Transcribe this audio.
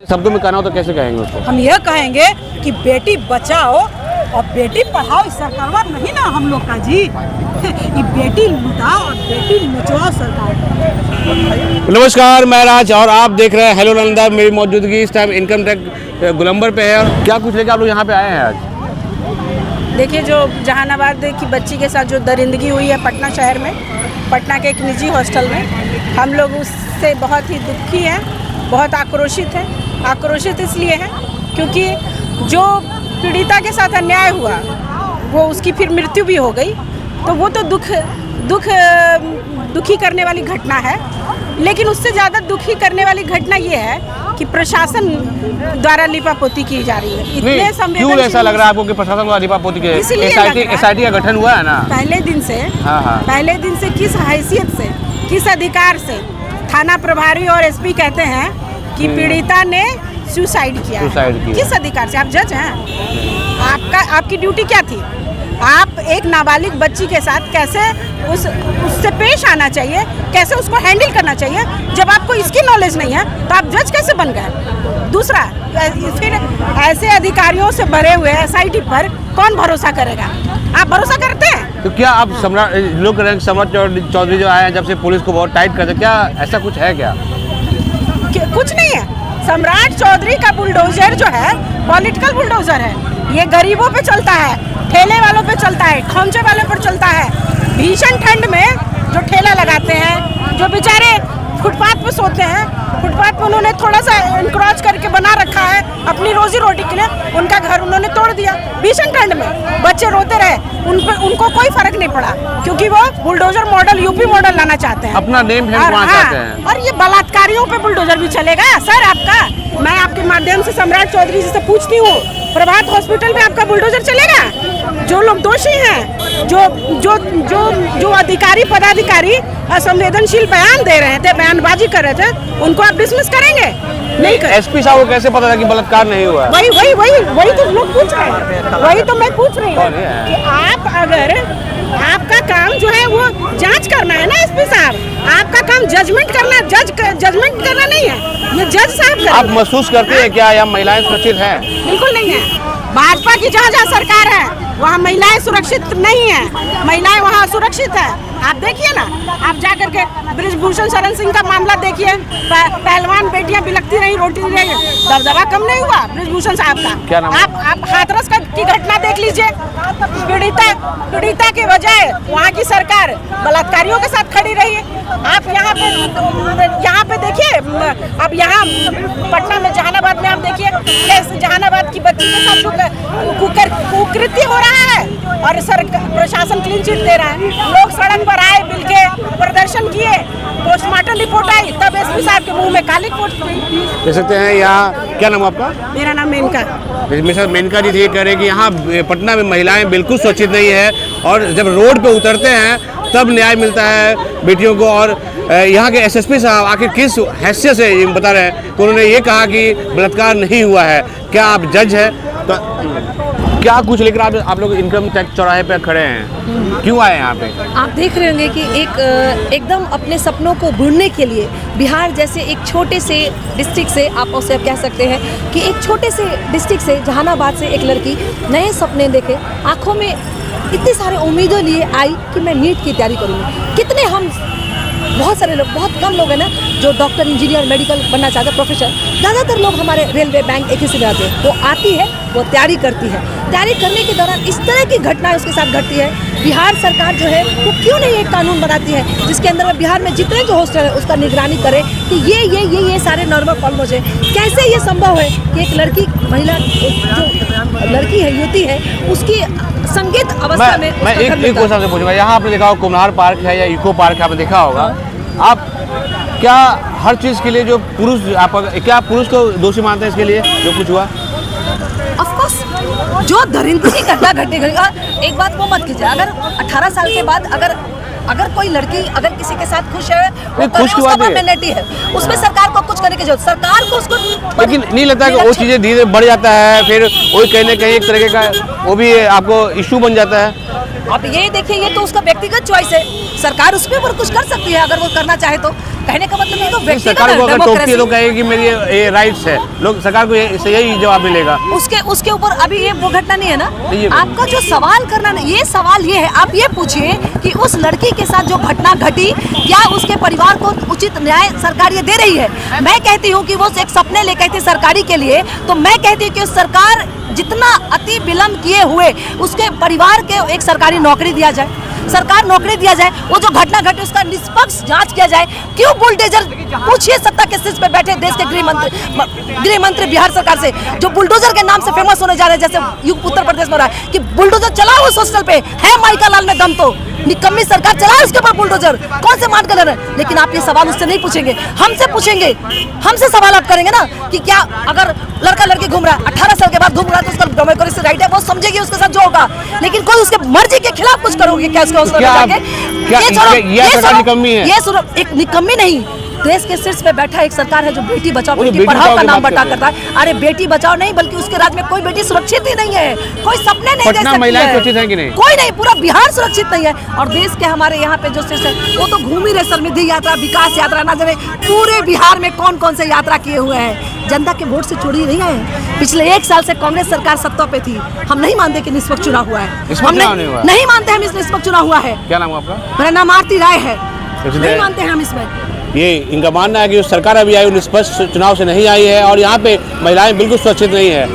शब्दों में कहना हो तो कैसे कहेंगे उसको? हम यह कहेंगे कि बेटी बचाओ और बेटी पढ़ाओ। इस सरकार नहीं ना हम लोग का जी। ये बेटी लुटाओ और बेटी नचवाओ सरकार। नमस्कार, मैं राज और आप देख रहे हैं हेलो नालंदा। मेरी मौजूदगी इस टाइम इनकम टैक्स गोलंबर पे है। और क्या कुछ लेकर आप लोग यहाँ पे आए हैं आज? देखिए, जो जहानाबाद की बच्ची के साथ जो दरिंदगी हुई है पटना शहर में, पटना के एक निजी हॉस्टल में, हम लोग उससे बहुत ही दुखी हैं, बहुत आक्रोशित हैं। आक्रोशित इसलिए है क्योंकि जो पीड़िता के साथ अन्याय हुआ वो उसकी फिर मृत्यु भी हो गई, तो वो तो दुखी करने वाली घटना है। लेकिन उससे ज़्यादा दुखी करने वाली घटना ये है कि प्रशासन द्वारा लिपापोती की जा रही है। इतने क्यों ऐसा लग रहा है आपको कि प्रशासन द्वारा लिपापोती के? एसआईटी का गठन हुआ है ना पहले दिन से। हाँ। पहले दिन से किस हैसियत से, किस अधिकार से थाना प्रभारी और एसपी कहते हैं कि पीड़िता ने सुसाइड किया। किस अधिकार से? आप जज हैं, आपकी ड्यूटी क्या थी? आप एक नाबालिग बच्ची के साथ कैसे उससे पेश आना चाहिए, कैसे उसको हैंडल करना चाहिए, जब आपको इसकी नॉलेज नहीं है तो आप जज कैसे बन गए? दूसरा, फिर ऐसे अधिकारियों से भरे हुए एसआईटी पर कौन भरोसा करेगा? आप भरोसा करते हैं? तो क्या आप सम्राट चौधरी जो आए हैं जब से पुलिस को बहुत टाइट करते, क्या ऐसा कुछ है क्या? कुछ नहीं है। सम्राट चौधरी का बुलडोजर जो है पॉलिटिकल बुलडोजर है। ये गरीबों पे चलता है, ठेले वालों पे चलता है, खोंचे वालों पर चलता है। भीषण ठंड में जो ठेला लगाते हैं, जो बेचारे फुटपाथ पे सोते हैं, फुटपाथ पे उन्होंने थोड़ा सा इंक्रोच करके बना रखा है अपनी रोजी रोटी के लिए, उनका घर उन्होंने तोड़ दिया। भीषण ठंड में बच्चे रोते रहे, उनको कोई फर्क नहीं पड़ा क्योंकि वो बुलडोजर मॉडल, यूपी मॉडल लाना चाहते हैं, अपना नेम चाहते हैं। और ये बलात्कारियों पे बुलडोजर भी चलेगा सर आपका? मैं आपके माध्यम से सम्राट चौधरी जी से पूछती हूँ, प्रभात हॉस्पिटल में आपका बुलडोजर चलेगा? जो लोग दोषी हैं, जो अधिकारी पदाधिकारी असंवेदनशील बयान दे रहे थे, बयानबाजी कर रहे थे, उनको आप डिसमिस करेंगे? नहीं कर। एसपी साहब को कैसे पता था कि बलात्कार नहीं हुआ? वही तो लोग पूछ रहे हैं, वही तो मैं पूछ रही हूँ कि आप अगर आपका काम जो है वो जांच करना है ना एसपी साहब, आपका काम जजमेंट करना, जजमेंट करना नहीं है, ये जज साहब करेंगे। आप महसूस करते हैं क्या यहाँ महिलाएं सुरक्षित हैं? बिल्कुल नहीं है। भाजपा की जहाँ सरकार है वहाँ महिलाएं सुरक्षित नहीं है, महिलाएं वहाँ सुरक्षित है। आप देखिए ना, आप जाकर के बृजभूषण शरण सिंह का मामला देखिए, पहलवान बेटियां बिलखती रही, रोटी नहीं रही, दबदबा कम नहीं हुआ बृजभूषण साहब का? क्या नाम? आप हाथरस की घटना देख लीजिए। पीड़िता के बजाय वहाँ की सरकार बलात्कारियों के साथ खड़ी रही। आप यहाँ पे देखिए, अब यहाँ पटना में जहानाबाद में आप देखिए, जहानाबाद की बच्ची के साथ कुकृत्य हो रहा है और प्रशासन क्लीन चिट दे रहा है। लोग सड़क पर आए, मिलके प्रदर्शन किए, पोस्टमार्टम रिपोर्ट आई, तब एसपी साहब के मुंह में काली पोट देख सकते हैं। यहाँ क्या नाम आपका? मेरा नाम मेनका। मिस्टर मेनका जी ये कह रहे हैं कि यहाँ पटना में महिलाएं बिल्कुल सुरक्षित नहीं है और जब रोड पे उतरते हैं तब न्याय मिलता है बेटियों को। और यहाँ के एसएसपी साहब आखिर किस हैसियत से ये बता रहे हैं कि उन्होंने ये कहा कि बलात्कार नहीं हुआ है? क्या आप जज है? तो क्या कुछ लेकर आप लोग इनकम टैक्स चौराहे पे खड़े हैं, क्यों आए हैं यहाँ पे? आप देख रहे होंगे कि एकदम अपने सपनों को भूलने के लिए बिहार जैसे एक छोटे से डिस्ट्रिक्ट से, आप उसे कह सकते हैं कि एक छोटे से डिस्ट्रिक्ट से, जहानाबाद से एक लड़की नए सपने देखे, आंखों में इतने सारे उम्मीदें लिए आई कि मैं नीट की तैयारी करूँगी। कितने हम बहुत सारे लोग, बहुत कम लोग हैं ना जो डॉक्टर, इंजीनियर, मेडिकल बनना चाहते हैं, प्रोफेसर। ज़्यादातर लोग हमारे रेलवे, बैंक एक ही से जाते हैं। वो आती है, वो तैयारी करती है, तैयारी करने के दौरान इस तरह की घटनाएं उसके साथ घटती है। बिहार सरकार जो है वो क्यों नहीं एक कानून बनाती है जिसके अंदर बिहार में जितने जो हॉस्टल है उसका निगरानी करे कि ये सारे नॉर्मल फॉर्मोज है? कैसे ये संभव है कि एक लड़की, महिला, जो लड़की है, युवती है, उसकी संगीत अवस्था में मैं एक क्वेश्चन से पूछूंगा। यहाँ आपने देखा होगा कुम्हार पार्क है या इको पार्क है, आपने देखा होगा। आप क्या हर चीज़ के लिए जो पुरुष, क्या पुरुष को दोषी मानते हैं इसके लिए जो कुछ हुआ? ऑफ कोर्स, जो दरिंदगी घटना घटेगा, एक बात वो मत कीजिए, अगर 18 साल के बाद अगर कोई लड़की अगर किसी के साथ खुश है, वो खुश की बात है, उसमें सरकार को कुछ करने की जरूरत, सरकार को उसको। लेकिन नहीं लगता कि वो चीज़ें धीरे बढ़ जाता है, फिर वही कहीं ना कहीं एक तरीके का वो भी आपको इशू बन जाता है? अब ये देखिए, ये तो उसका व्यक्तिगत चॉइस है, सरकार उसके ऊपर कुछ कर सकती है अगर वो करना चाहे तो। कहने का मतलब ये तो नहीं, व्यक्तिगत सरकार को अगर टोकती है डेमोक्रेसी। तो कहेगी कि मेरी ये राइट्स है, लोग सरकार को यही जवाब मिलेगा। उसके ऊपर अभी ये वो घटना नहीं है ना। ये आपका जो सवाल करना ना, ये सवाल ये है, आप ये पूछिए कि उस लड़की के साथ जो घटना घटी, क्या उसके परिवार को उचित न्याय सरकार ये दे रही है? मैं कहती हूँ कि वो एक सपने लेकर थी सरकारी के लिए, तो मैं कहती हूँ कि सरकार जितना अति विलंब किए हुए उसके परिवार के एक सरकारी नौकरी दिया जाए, सरकार नौकरी दिया जाए, वो जो घटना घटी उसका निष्पक्ष जांच किया जाए। क्यों बुलडोजर, पूछिए सत्ता के शीर्ष पे बैठे देश के गृह मंत्री बिहार सरकार से, जो बुलडोजर के नाम से फेमस होने जा रहे हैं, जैसे उत्तर प्रदेश में हो रहा है कि बुलडोजर चलाओ उस हॉस्टल पे, है माइका लाल में दम तो निकम्मी सरकार चलाए उसके ऊपर बुलडोजर, कौन से मान कर रहे? लेकिन आप ये सवाल उससे नहीं पूछेंगे, हमसे पूछेंगे, हमसे सवाल आप करेंगे ना कि क्या अगर लड़का लड़की घूम रहा है 18 साल के बाद घूम रहा है तो उसका डेमोक्रेसी राइट है, वो समझेगी उसके साथ जो होगा, लेकिन कोई उसके मर्जी के खिलाफ कुछ करोगे क्या? उसका ये सुनो, एक निकम्मी नहीं, देश के शीर्ष पे बैठा एक सरकार है जो बेटी बचाओ बेटी पढ़ाओ का नाम बता करता है। अरे बेटी बचाओ नहीं, बल्कि उसके राज्य में कोई बेटी सुरक्षित ही नहीं है, कोई सपने नहीं देख सकती महिलाएं है। सुरक्षित हैं कि नहीं? कोई नहीं, पूरा बिहार सुरक्षित नहीं है। और देश के हमारे यहाँ पे जो शीर्ष है वो तो घूम ही रहे, समृद्धि यात्रा, विकास यात्रा, ना जाने पूरे बिहार में कौन कौन से यात्रा किए हुए हैं। जनता के वोट से चोरी नहीं है। पिछले 1 साल से कांग्रेस सरकार सत्ता पे थी, हम नहीं मानते कि निष्पक्ष चुनाव हुआ है, हम नहीं मानते हम इस निष्पक्ष चुनाव हुआ है। क्या नाम आपका? मेरा नाम आरती राय है, नहीं मानते हैं हम इसमें। ये इनका मानना है कि जो सरकार अभी आई वो निष्पक्ष चुनाव से नहीं आई है और यहाँ पे महिलाएं बिल्कुल सुरक्षित नहीं है।